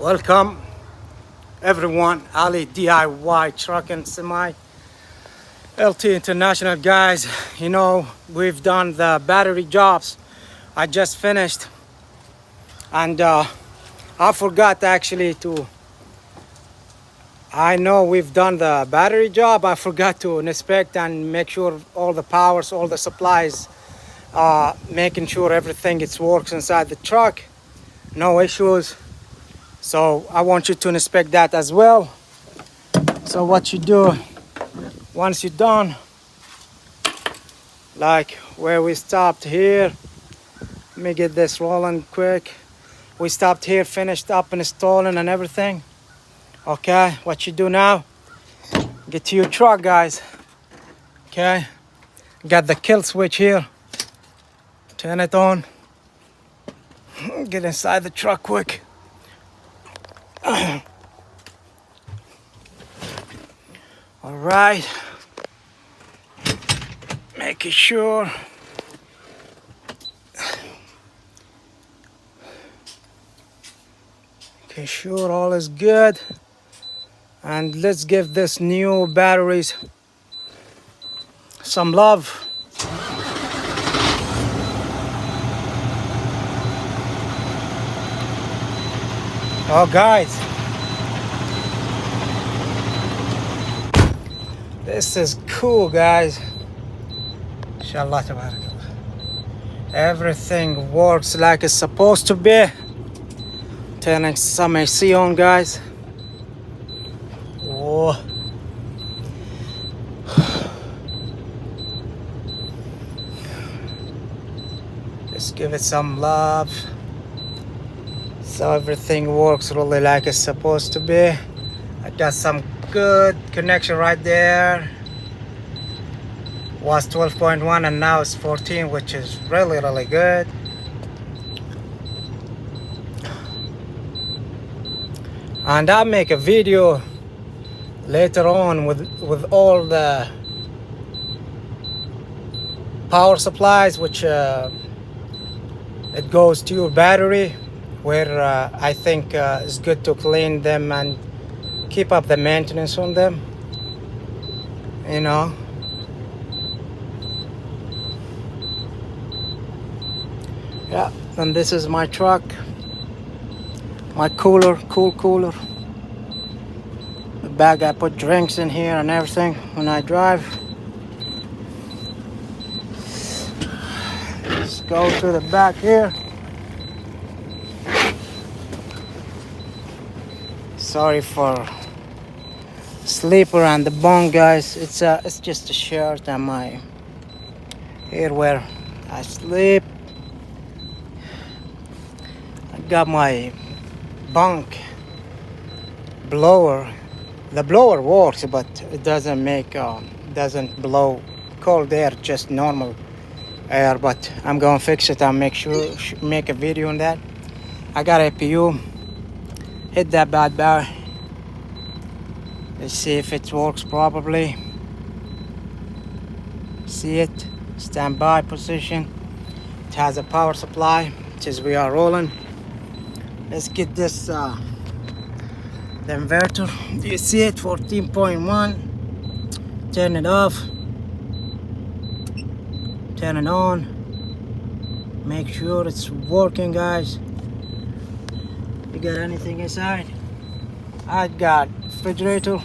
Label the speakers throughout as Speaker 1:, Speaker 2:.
Speaker 1: Welcome everyone, Ali DIY Truck and Semi LT International guys. You know, we've done the battery jobs. I just finished and I forgot actually to, I know we've done the battery job. I forgot to inspect and make sure all the powers, all the supplies, making sure everything works inside the truck, no issues. So I want you to inspect that as well. So what you do, once you're done, like where we stopped here, let me get this rolling quick. We stopped here, finished up installing and everything. Okay, what you do now, get to your truck guys. Okay, got the kill switch here, turn it on, get inside the truck quick. All right, making sure all is good, and let's give this new batteries some love. Oh guys, this is cool guys. Inshallah tabarakallah. Everything works like it's supposed to be. Turning some AC on guys. Whoa. Just give it some love. So everything works really like it's supposed to be. I got some good connection right there. Was 12.1 and now it's 14, which is really good. And I'll make a video later on with all the power supplies, which it goes to your battery, where I think it's good to clean them and keep up the maintenance on them, you know. Yeah, and this is my truck, my cooler, cool cooler. The bag I put drinks in here and everything when I drive. Let's go to the back here. Sorry for sleeper and the bone guys. It's just a shirt and my here where I sleep. I got my bunk blower. The blower works, but it doesn't make doesn't blow cold air, just normal air. But I'm gonna fix it and make a video on that. I got APU. Hit that bad boy. Let's see if it works properly. See it? Standby position. It has a power supply, which is we are rolling. Let's get this the inverter. Do you see it? 14.1. Turn it off. Turn it on. Make sure it's working guys. You got anything inside? I got refrigerator,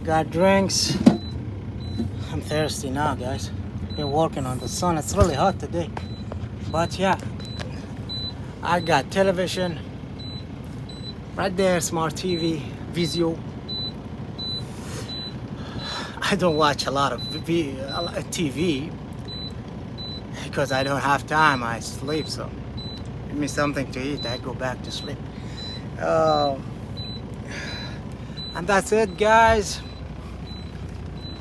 Speaker 1: got drinks. I'm thirsty now guys. Been working on the sun. It's really hot today, but yeah, I got television right there, smart TV, Vizio. I don't watch a lot of TV because I don't have time. I sleep, so give me something to eat, I go back to sleep. And that's it guys.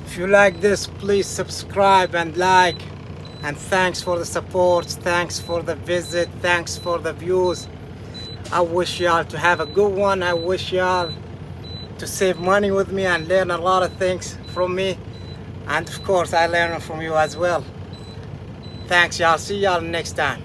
Speaker 1: If you like this, please subscribe and like. And thanks for the support, thanks for the visit, thanks for the views. I wish y'all to have a good one. I wish y'all to save money with me and learn a lot of things from me. And of course I learn from you as well. Thanks y'all. See y'all next time.